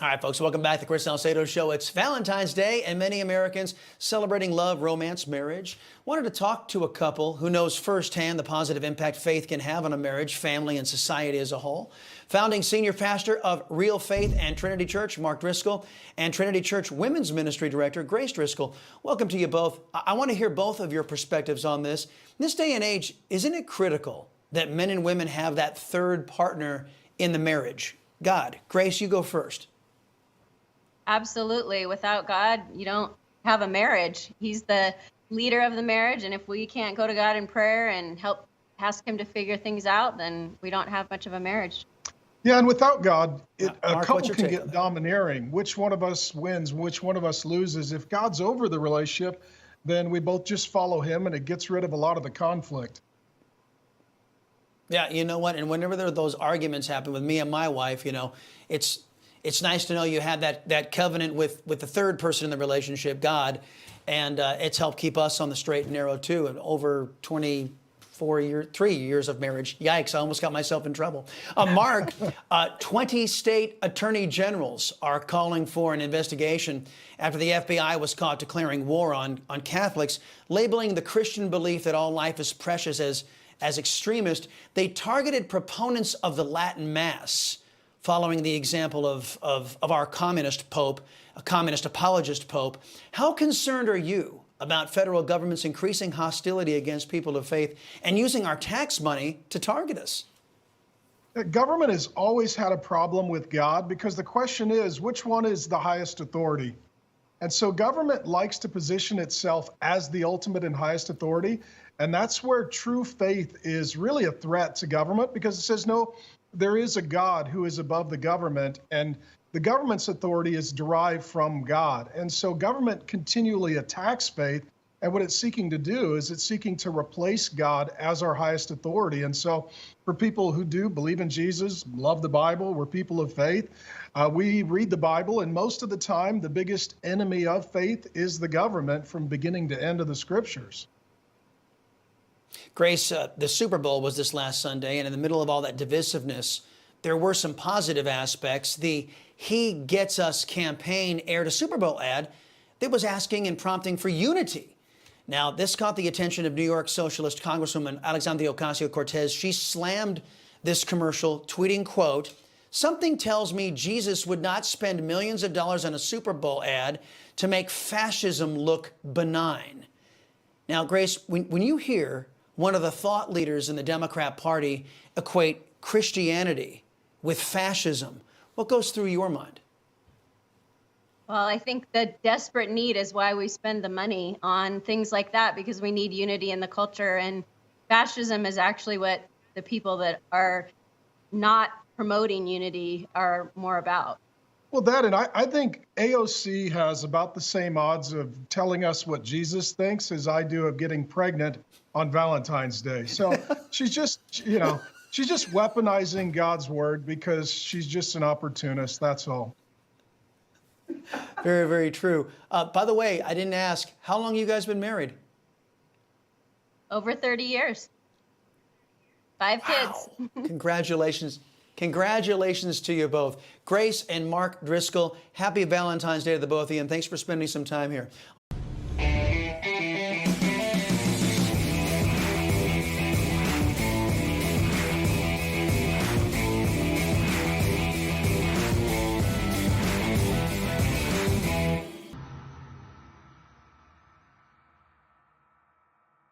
All right, folks, welcome back to the Chris Salcedo Show. It's Valentine's Day, and many Americans celebrating love, romance, marriage. Wanted to talk to a couple who knows firsthand the positive impact faith can have on a marriage, family, and society as a whole. Founding senior pastor of Real Faith and Trinity Church, Mark Driscoll, and Trinity Church Women's Ministry Director, Grace Driscoll. Welcome to you both. I want to hear both of your perspectives on this. In this day and age, isn't it critical that men and women have that third partner in the marriage? God. Grace, you go first. Absolutely. Without God, you don't have a marriage. He's the leader of the marriage. And if we can't go to God in prayer and ask him to figure things out, then we don't have much of a marriage. Yeah, and without God, Mark, a couple can get domineering. Which one of us wins, which one of us loses. If God's over the relationship, then we both just follow him, and it gets rid of a lot of the conflict. Yeah, you know what? And whenever those arguments happen with me and my wife, you know, it's nice to know you had that covenant with the third person in the relationship, God, and it's helped keep us on the straight and narrow too. And over 3 years of marriage. Yikes, I almost got myself in trouble. Mark, 20 state attorney generals are calling for an investigation after the FBI was caught declaring war on Catholics, labeling the Christian belief that all life is precious as extremist. They targeted proponents of the Latin Mass, following the example of our communist pope, a communist apologist pope. How concerned are you about federal government's increasing hostility against people of faith and using our tax money to target us? Government has always had a problem with God, because the question is, which one is the highest authority? And so government likes to position itself as the ultimate and highest authority. And that's where true faith is really a threat to government, because it says, no, there is a God who is above the government, and the government's authority is derived from God. And so government continually attacks faith, and what it's seeking to do is it's seeking to replace God as our highest authority. And so for people who do believe in Jesus, love the Bible, we're people of faith, we read the Bible, and most of the time the biggest enemy of faith is the government from beginning to end of the scriptures. Grace, the Super Bowl was this last Sunday, and in the middle of all that divisiveness, there were some positive aspects. The He Gets Us campaign aired a Super Bowl ad that was asking and prompting for unity. Now, this caught the attention of New York Socialist Congresswoman Alexandria Ocasio-Cortez. She slammed this commercial, tweeting, quote, "Something tells me Jesus would not spend millions of dollars on a Super Bowl ad to make fascism look benign." Now, Grace, when you hear one of the thought leaders in the Democrat Party equate Christianity with fascism, what goes through your mind? Well, I think the desperate need is why we spend the money on things like that, because we need unity in the culture. And fascism is actually what the people that are not promoting unity are more about. Well, that, and I think AOC has about the same odds of telling us what Jesus thinks as I do of getting pregnant on Valentine's Day. So she's just, she's just weaponizing God's word because she's just an opportunist. That's all. Very, very true. By the way, I didn't ask, how long you guys been married? Over 30 years. 5 kids. Congratulations. Congratulations to you both. Grace and Mark Driscoll, happy Valentine's Day to the both of you, and thanks for spending some time here